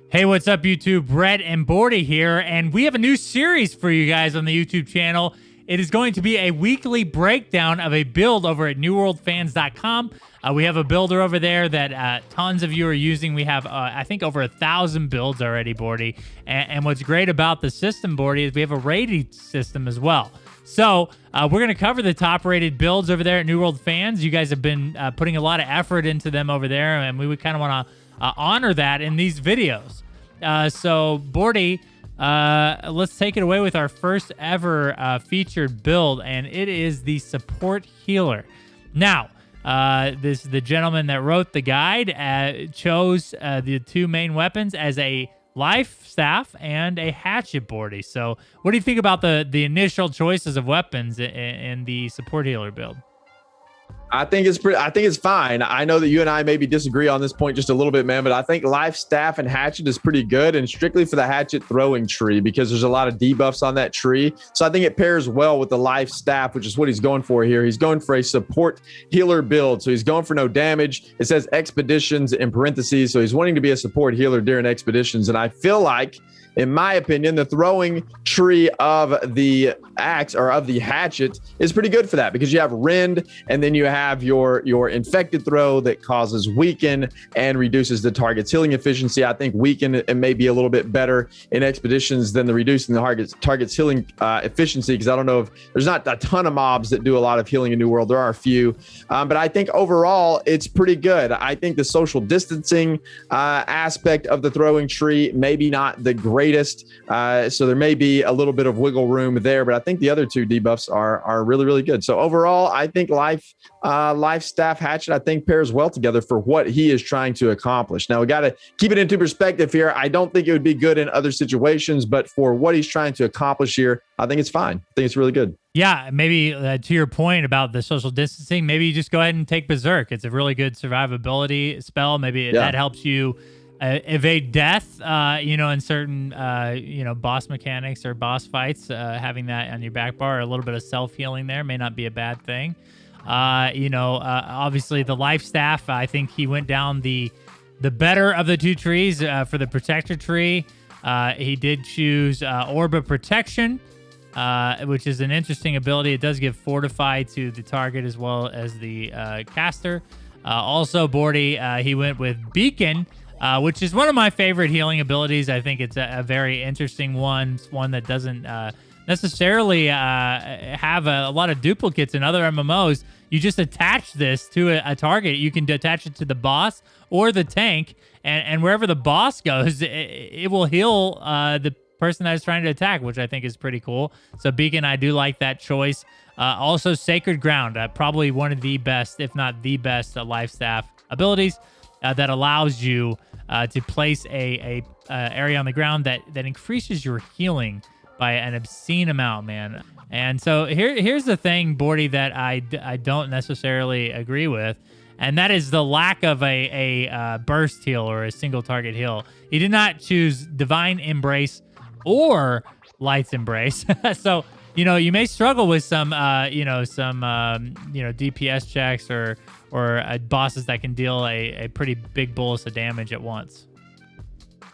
Hey, what's up, YouTube? Brett and Bordy here, and we have a new series for you guys on the YouTube channel. It is going to be a weekly breakdown of a build over at newworldfans.com. We have a builder over there that tons of you are using. We have, I think, over 1,000 builds already, Bordy. And what's great about the system, Bordy, is we have a rating system as well. So we're going to cover the top-rated builds over there at New World Fans. You guys have been putting a lot of effort into them over there, and we would kind of want to honor that in these videos. So, Bordy, let's take it away with our first ever featured build, and it is the support healer. Now, the gentleman that wrote the guide chose the two main weapons as a life staff and a hatchet, Bordy. So, what do you think about the initial choices of weapons in the support healer build? I think it's fine. I know that you and I maybe disagree on this point just a little bit, man, but I think life staff and hatchet is pretty good, and strictly for the hatchet throwing tree because there's a lot of debuffs on that tree. So I think it pairs well with the life staff, which is what he's going for here. He's going for a support healer build. So he's going for no damage. It says expeditions in parentheses. So he's wanting to be a support healer during expeditions. And I feel like, in my opinion, the throwing tree of the axe or of the hatchet is pretty good for that because you have rend, and then you have your infected throw that causes weaken and reduces the target's healing efficiency. I think weaken it may be a little bit better in expeditions than the reducing the target's healing efficiency, because I don't know if there's not a ton of mobs that do a lot of healing in New World. There are a few, but I think overall it's pretty good. I think the social distancing aspect of the throwing tree maybe not the greatest. So there may be a little bit of wiggle room there, but I think the other two debuffs are really, really good. So overall, I think life staff hatchet, I think, pairs well together for what he is trying to accomplish. Now we got to keep it into perspective here. I don't think it would be good in other situations, but for what he's trying to accomplish here, I think it's fine. I think it's really good. Yeah, maybe to your point about the social distancing, maybe you just go ahead and take Berserk. It's a really good survivability spell. Maybe that helps you evade death, in certain, boss mechanics or boss fights. Having that on your back bar, or a little bit of self-healing there may not be a bad thing. Obviously the life staff, I think he went down the better of the two trees for the protector tree. He did choose Orb of Protection, which is an interesting ability. It does give Fortify to the target as well as the caster. Also, Bordy, he went with Beacon, which is one of my favorite healing abilities. I think it's a very interesting one. It's one that doesn't necessarily have a lot of duplicates in other MMOs. You just attach this to a target. You can attach it to the boss or the tank, and wherever the boss goes, it will heal the person that is trying to attack, which I think is pretty cool. So Beacon, I do like that choice. Also, Sacred Ground, probably one of the best, if not the best, life staff abilities that allows you to place a area on the ground that increases your healing by an obscene amount, man. And so here's the thing, Bordy, that I don't necessarily agree with, and that is the lack of a burst heal or a single target heal. He did not choose Divine Embrace or Light's Embrace. So, you may struggle with some DPS checks or bosses that can deal a pretty big bolus of damage at once.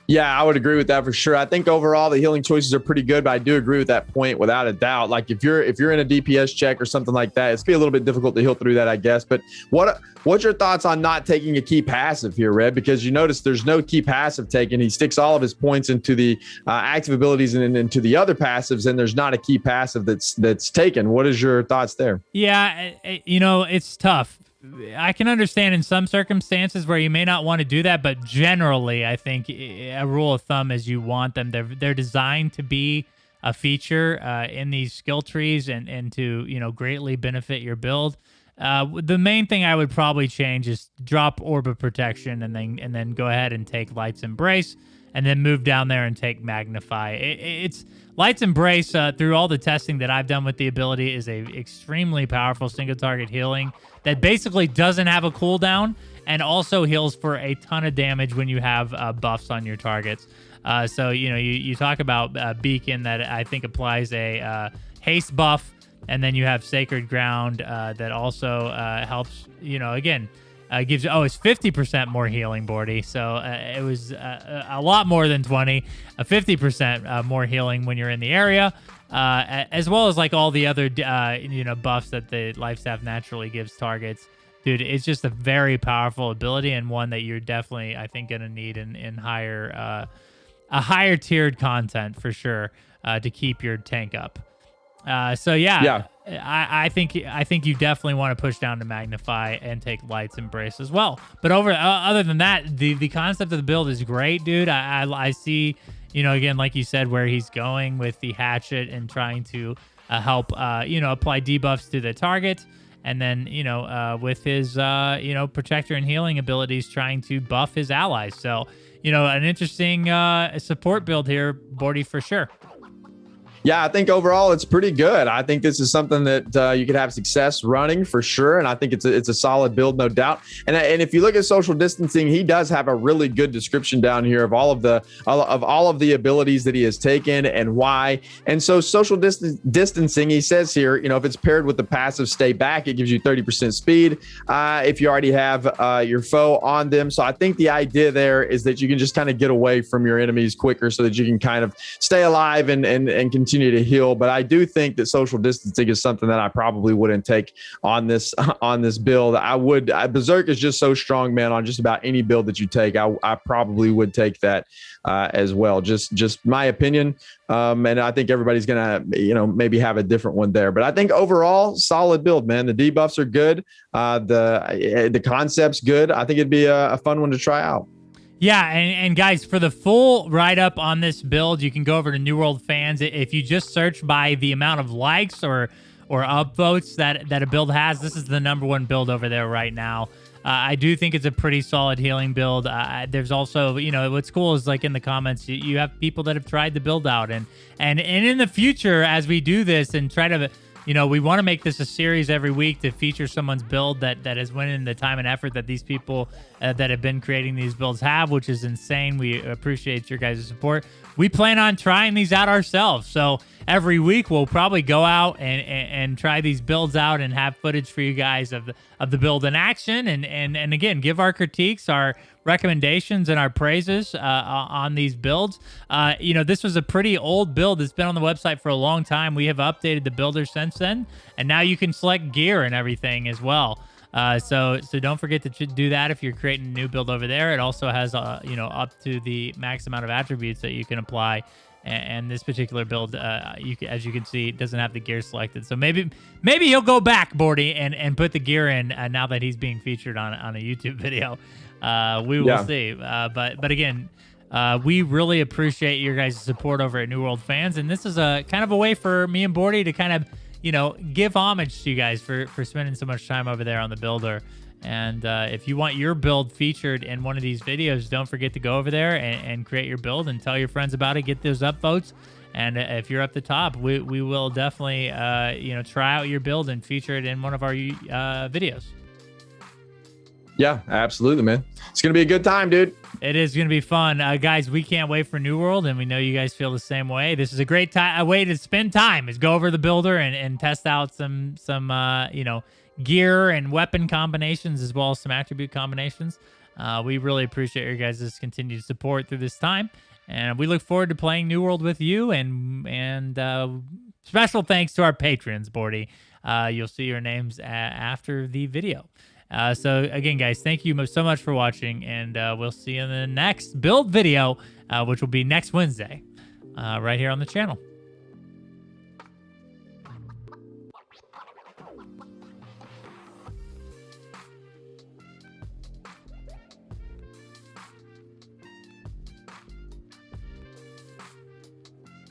Yeah, I would agree with that for sure. I think overall the healing choices are pretty good, but I do agree with that point without a doubt. Like if you're in a DPS check or something like that, it's gonna be a little bit difficult to heal through that, I guess. But what's your thoughts on not taking a key passive here, Red? Because you notice there's no key passive taken. He sticks all of his points into the active abilities and into the other passives, and there's not a key passive that's taken. What is your thoughts there? Yeah, it's tough. I can understand in some circumstances where you may not want to do that, but generally, I think a rule of thumb is you want them. They're designed to be a feature in these skill trees and to greatly benefit your build. The main thing I would probably change is drop Orb of Protection and then go ahead and take Light's Embrace, and then move down there and take Magnify. It's Light's Embrace, through all the testing that I've done with the ability, is a extremely powerful single target healing that basically doesn't have a cooldown and also heals for a ton of damage when you have buffs on your targets. So, you talk about Beacon, that I think applies a haste buff, and then you have Sacred Ground that also helps, again, gives, oh, it's 50% more healing, Bordy. So it was a lot more than 20, 50% more healing when you're in the area, as well as like all the other, buffs that the life staff naturally gives targets. Dude, it's just a very powerful ability, and one that you're definitely, I think, going to need in higher, a higher tiered content for sure, to keep your tank up. So yeah. I think you definitely want to push down to Magnify and take Light's Embrace as well. But other than that, the concept of the build is great, dude. I see, again, like you said, where he's going with the hatchet and trying to help, apply debuffs to the target. And then, with his, protector and healing abilities, trying to buff his allies. So, an interesting support build here, Bordy, for sure. Yeah, I think overall it's pretty good. I think this is something that you could have success running for sure, and I think it's a solid build, no doubt. And if you look at social distancing, he does have a really good description down here of all of the abilities that he has taken and why. And so social distancing, he says here, if it's paired with the passive stay back, it gives you 30% speed if you already have your foe on them. So I think the idea there is that you can just kind of get away from your enemies quicker, so that you can kind of stay alive and continue to heal. But I do think that social distancing is something that I probably wouldn't take on this build. Berserk is just so strong, man, on just about any build that you take. I probably would take that as well. Just my opinion. And I think everybody's gonna, maybe have a different one there. But I think overall, solid build, man. The debuffs are good. The concept's good. I think it'd be a fun one to try out. Yeah, and guys, for the full write-up on this build, you can go over to New World Fans. If you just search by the amount of likes or upvotes that a build has, this is the #1 build over there right now. I do think it's a pretty solid healing build. There's also, what's cool is, like, in the comments, you have people that have tried the build out. And in the future, as we do this and try to... we want to make this a series every week to feature someone's build that has went in the time and effort that these people that have been creating these builds have, which is insane. We appreciate your guys' support. We plan on trying these out ourselves. So every week we'll probably go out and try these builds out and have footage for you guys of the build in action. And again, give our critiques, our recommendations, and our praises on these builds. This was a pretty old build that's been on the website for a long time. We have updated the builder since then, and now you can select gear and everything as well. So don't forget to do that if you're creating a new build over there. It also has up to the max amount of attributes that you can apply. And this particular build, as you can see, doesn't have the gear selected. So maybe he'll go back, Bordy, and put the gear in now that he's being featured on a YouTube video. We will see. But again, we really appreciate your guys' support over at New World Fans. And this is a kind of a way for me and Bordy to kind of, give homage to you guys for spending so much time over there on the builder. And if you want your build featured in one of these videos, don't forget to go over there and create your build and tell your friends about it. Get those upvotes. And if you're up the top, we will definitely, try out your build and feature it in one of our videos. Yeah, absolutely, man. It's going to be a good time, dude. It is going to be fun. Guys, we can't wait for New World, and we know you guys feel the same way. This is a great way to spend time, is go over the builder and test out some gear and weapon combinations, as well as some attribute combinations. We really appreciate your guys' continued support through this time, and we look forward to playing New World with you. And special thanks to our patrons, Bordy. You'll see your names after the video. So again, guys, thank you so much for watching, and we'll see you in the next build video, which will be next Wednesday, right here on the channel.